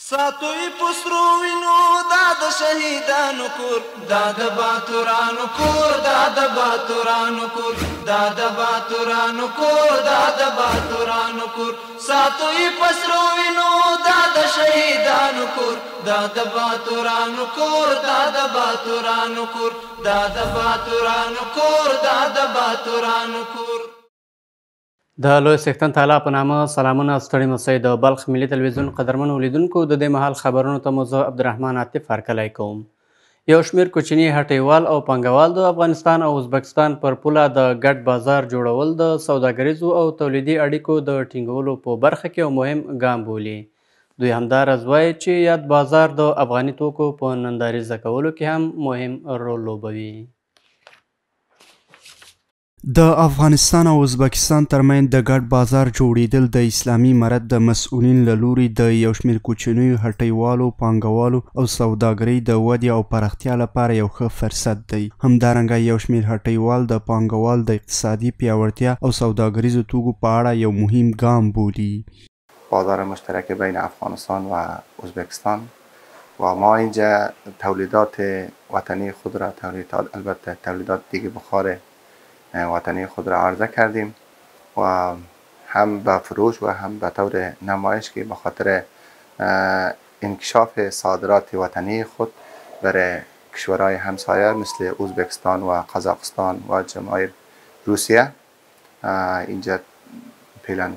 ساتوی پسرو وینو دا د شهیدانو کور دا د باتورانو کور دا د باتورانو کور دا د باتورانو کور دا د باتورانو کور ساتوی پسرو وینو دا د شهیدانو کور دا د باتورانو کور دا د باتورانو کور دا د باتورانو کور دا د باتورانو کور. د لوی څښتن تعالی په نامه سلامونه ستړي مسئ د بلخ ملي تلویزیون قدرمنو لیدونکو د دې مهال خبرونو ته مو زه عبدالرحمن عاطف هرکلی کوم. یو شمېر کوچني هټیوال او پانګوال د افغانستان او ازبکستان پر پوله د ګډ بازار جوړول د سوداګریزو او تولیدي اړیکو د ټینګولو په برخه کې یو مهم ګام بولي. دوی همداراز وایي چې یاد بازار د افغاني توکو په ننداریزه کولو کې هم مهم رول لوبوي. د افغانستان او ازبکستان ترمنځ د ګډ بازار جوړیدل د اسلامي امارت د مسؤلین له لوري د یو شمېر کوچنیو هټیوالو، پانګوالو او سوداګرۍ د ودې او پراختیا لپاره یو ښه فرصت دی. همدارنګه یو شمېر هټیوال د پانګوال د اقتصادي پیاوړتیا او سوداګریزو توکو په اړه یو مهم ګام بولي. بازار مشترک بین افغانستان و ازبکستان و ما اینجا تولیدات وطنی خود را البته تولیدات دیگه بخار وطنی خود را عرضه کردیم و هم به فروش و هم به طور نمایش که به خاطر انکشاف صادرات وطنی خود برای کشورهای همسایه مثل ازبکستان و قزاقستان و جمهوری روسیه اینجا فعلا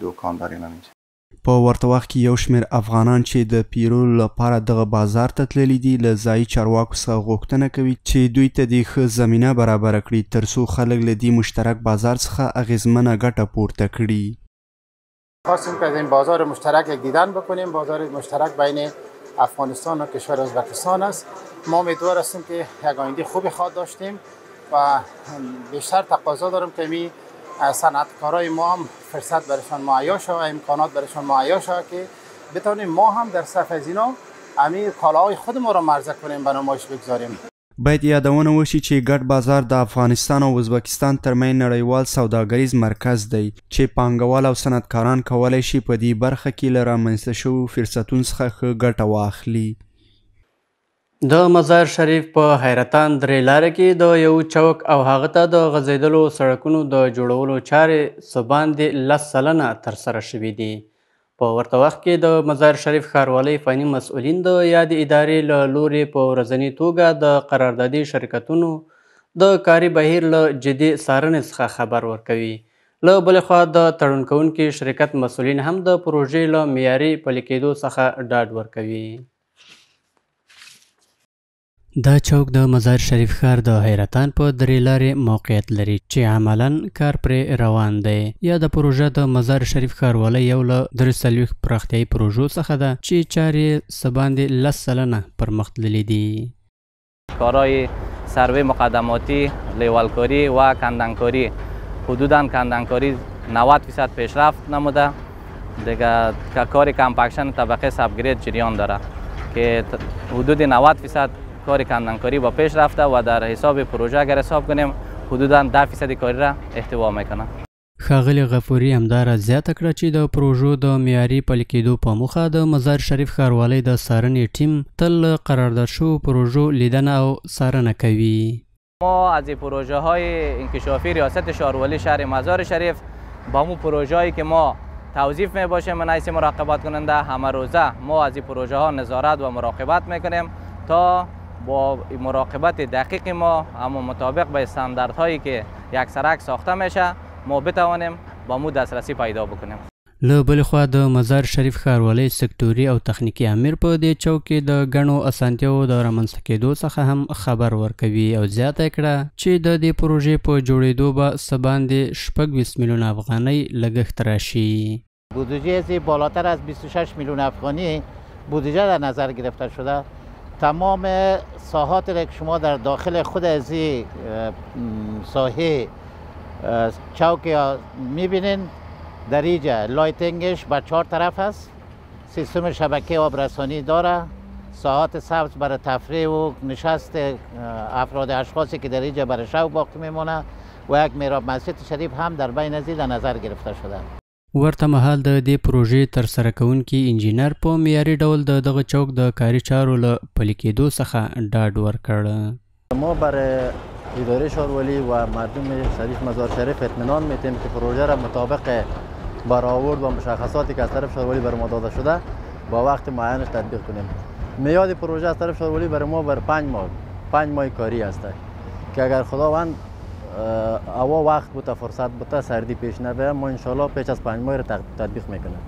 دوکان داریم. اینجا په ورته وخت کې یو شمېر افغانان چې د پیرود لپاره دغه بازار ته تللي دي له ځایي چارواکو څخه غوښتنه کوي چې دوی ته د ښه زمینه برابره کړي ترڅو خلک له دې مشترک بازار څخه اغیزمنه ګټه پورته کړي. خواستیم که از این بازار مشترک یک دیدن بکنیم. بازار مشترک بین افغانستان و کشور ازبکستان است. ما امیدوار هستیم که یک آینده خوبی خواهد داشتیم و بیشتر تقاضا دارم که می صنعتکارای ما هم فرصت برشان مهیا شود، امکانات برشان مهیا شود که بتونیم ما هم در صف از اینا همین کالاهای خود ما را عرضه کنیم، به نمایش بگذاریم. باید یادونه وشي چې ګډ بازار د افغانستان او ازبکستان ترمنځ نړیوال سوداګریز مرکز دی چې پانګوال او صنعتکاران کولی شي په دې برخه کې له رامنځته شویو فرصتونو څخه ښه ګټه واخلي. د مزار شریف په حیرتان درې لاره کې د یو چوک او هغه ته د غځېدلو سړکونو د جوړولو چارې څه باندې 10 سلنه ترسره شوي دي. په ورته وخت کې د مزار شریف ښاروالۍ فني مسؤلین د یادې ادارې له لورې په ورځني توګه د قراردادي شرکتونو د کاري بهیر له جدي څارنې څخه خبر ورکوي. له بلې خوا د تړون کوونکي شرکت مسؤلین هم د پروژې له معیاري پلي کېدو څخه ډاډ ورکوي. دا چوک د مزار شریف ښار د حیرتان په درې لارې موقعیت لري چې عملاً کار پرې روان دی. یا د پروژه د مزار شریف ښاروالۍ یو له 43 پراختیایي پروژو څخه ده چې چارې څه باندې 10 سلنه پرمخ تللي دي. کارهای سروی مقدماتی، لیوالکاری و کندنکاری حدوداً کندنکاری 90% پیشرفت نموده. دیگه کار کمپکشن طبقه سبگرید جریان داره که حدود 90% کار کندنکاری با پیش رفته و در حساب پروژه اگر حساب کنیم حدوداً 10% کاری را احتوا میکنه. ښاغلي غفوري همداراز زیاته کړه چې د پروژو د معیاري پلي کېدو په موخه د مزار شریف ښاروالۍ د څارنې ټیم تل قرارداد شوو پروژو لیدنه او څارنه کوي. ما از این پروژه های انکشافی ریاست شهرولی شهر مزار شریف با مو پروژه هایی که ما توظیف می باشیم من حیث مراقبت کننده همه روزه ما از این پروژه ها نظارت و مراقبت میکنیم تا با مراقبت دقیق ما اما مطابق به استانداردهایی که یک سرک ساخته میشه ما بتوانیم با مو دسترسی پیدا بکنیم. له بلې خوا د مزار شریف ښاروالۍ سکتوري او تخنیکي امیر په دې چوک کې د ګڼو اسانتیاوو د رامنځته کېدو څخه هم خبر ورکوي او زیاته کړه چې د دې پروژې په جوړېدو به څه باندې 26 میلیون افغانۍ لګښت راشي. بودجه بالاتر از 26 میلیون افغانی بودجه در نظر گرفته شده. تمام ساحات را که شما در داخل خود از این ساحه چوک میبینین در اینجا لایتینگش به 4 طرف است. سیستم شبکه آبرسانی داره. ساحات سبز برای تفریح و نشست افراد اشخاصی که در اینجا برای شو باقی میمونه و یک میراب مسجد شریف هم در بین از این در نظر گرفته شده. ورته مهال د دې پروژې ترسره کوونکي انجینر په معیاري ډول د دغه چوک د کاري چارو له پلي کېدو څخه ډاډ ورکړ. ما برای اداره شارولی و مردم شریف مزار شریف اطمینان میدیم که پروژه را مطابق برآورد و مشخصاتی که از طرف شارولی بر ما داده شده با وقت معینش تطبیق کنیم. میاد پروژه از طرف شارولی بر ما بر 5 ماه کاری است که اگر خداوند اوا وقت بوده فرصت بوده سردی پیش نبره ما انشالله پیش از 5 ماه را تطبیق میکنیم.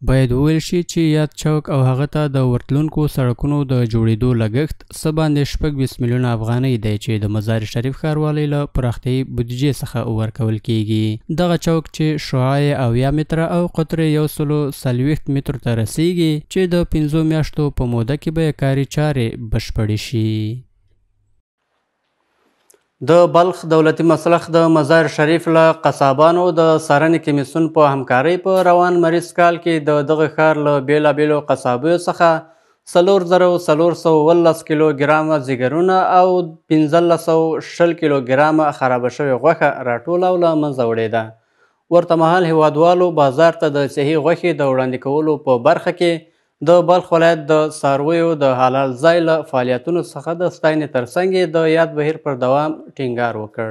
باید وویل شي چې یاد چوک او هغه ته د ورتلونکو سړکونو د جوړېدو لګښت څه باندې 26 میلیونه افغانۍ دی چې د مزار شریف ښاروالۍ له پراختیایي بودیجې څخه ورکول کیږي. دغه چوک چې شعاع یې 70 متره او قطر یې 140 مترو ته رسیږي چې د 5 میاشتو په موده کې به کاري چارې بشپړې شي. د بلخ دولتي مسلخ د مزار شریف له قصابانو د څارنې کمیسیون په همکارۍ په روان مریض کال کې د دغه ښار له بېلابېلو قصابیو څخه 4418 کیلو ګرامه ځیګرونه او 1520 کیلو ګرامه خرابه شوې غوښه راټوله او له منځه وړې ده. ورته مهال هیوادوالو بازار ته د صحي غوښې د وړاندې کولو په برخه کې د بلخ ولایت د څارویو د حلال ځای له فعالیتونو څخه د ستاینې ترڅنګ د یاد بهیر پر دوام ټینګار وکړ.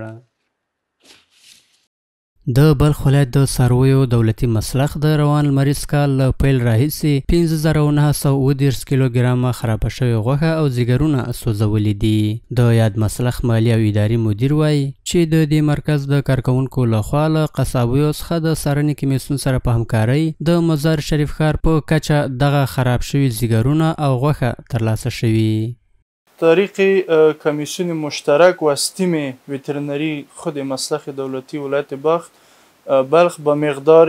د بلخ ولایت د څارویو دولتي مسلخ د روان لمریز کال له پیل راهیسې 5930 کیلو ګرامه خرابه شوې غوښه او ځیګرونه سوځولي دي. د یاد مسلخ مالي او اداري مدیر وایي چې د دې مرکز د کارکوونکو لخوا له قصابیو څخه د څارنې کمیسیون سره په همکارۍ د مزار شریف ښار په کچه دغه خراب شوي ځیګرونه او غوښه ترلاسه شوي. طریق کمیسیون مشترک و استیم وترنری خود مسلخ دولتی ولایت بلخ به مقدار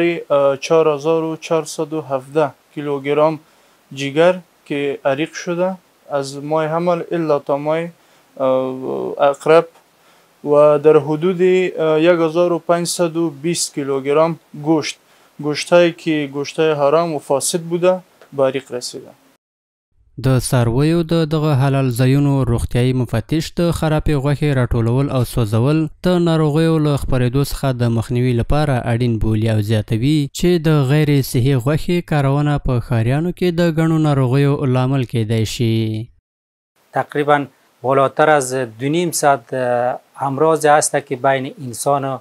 4417 کیلوگرم جگر که عریق شده از ماه حمل الا تا ماه اقرب و در حدود 1520 کیلوگرم گوشت هایی که گوشت های حرام و فاسد بوده به عریق رسیده. د څارویو د دغه حلال ځایونو روغتیایي مفتش د خرابې غوښې راټولول او سوځول د ناروغیو له خپرېدو څخه د مخنیوي لپاره اړین بولي او زیاتوي چې د غیر صحي غوښې کارونه په ښاریانو کې د ګڼو ناروغیو لامل کیدای شي. تقریبا بالاتر از 2.5 ساعت امراض هست که بین انسان و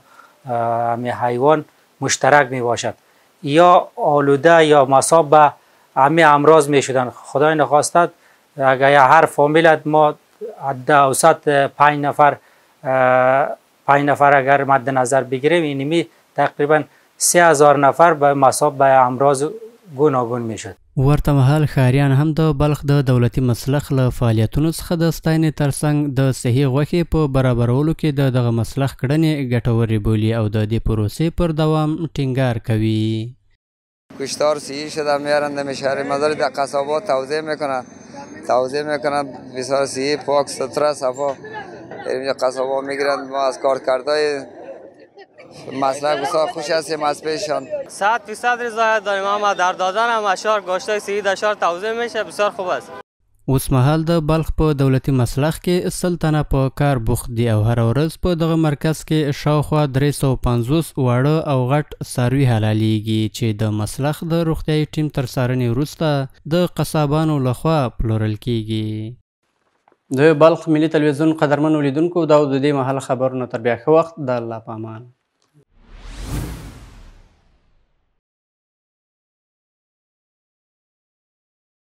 حیوان مشترک می باشد یا آلوده یا مصاب به همه امراض می شدن. خدای نخواستد اگر هر فامیل ما حد اوسط 5 نفر اگر مد نظر بگیریم اینمی تقریبا 3000 نفر به مصاب به امراض گوناگون می شد. ورته مهال ښاریان هم د بلخ د دولتي مسلخ له فعالیتونو څخه د ستاینې ترڅنګ د صحي غوښې په برابرولو کې د دغه مسلخ کړنې ګټورې بولي او د دې پروسې پر دوام ټینګار کوي. کشتار صحیح شده میارن دم شهر مزار در قصابات توزیع میکنن بسیار صحیح پاک ستره صفا اینجا قصابا میگیرن. ما از کارکردهای مسلک بسیار خوش هستیم از پیششان. 100% رضایت داریم. اما در دادن هم اشار گوشتای صحیح در شهر توزیع میشه بسیار خوب است. اوس مهال د بلخ په دولتي مسلخ کې 100 تنه په کار بوخت دي او هر ورځ په دغه مرکز کې شاوخوا 350 واړه او غټ څاروي حلالېږي چې د مسلخ د روغتیایي ټیم تر څارنې وروسته د قصابانو لخوا پلورل کیږي. د بلخ ملي تلویزیون قدرمنو لیدونکو دا د دې مهال خبرونه تر بیا ښه وخت د الله په امان.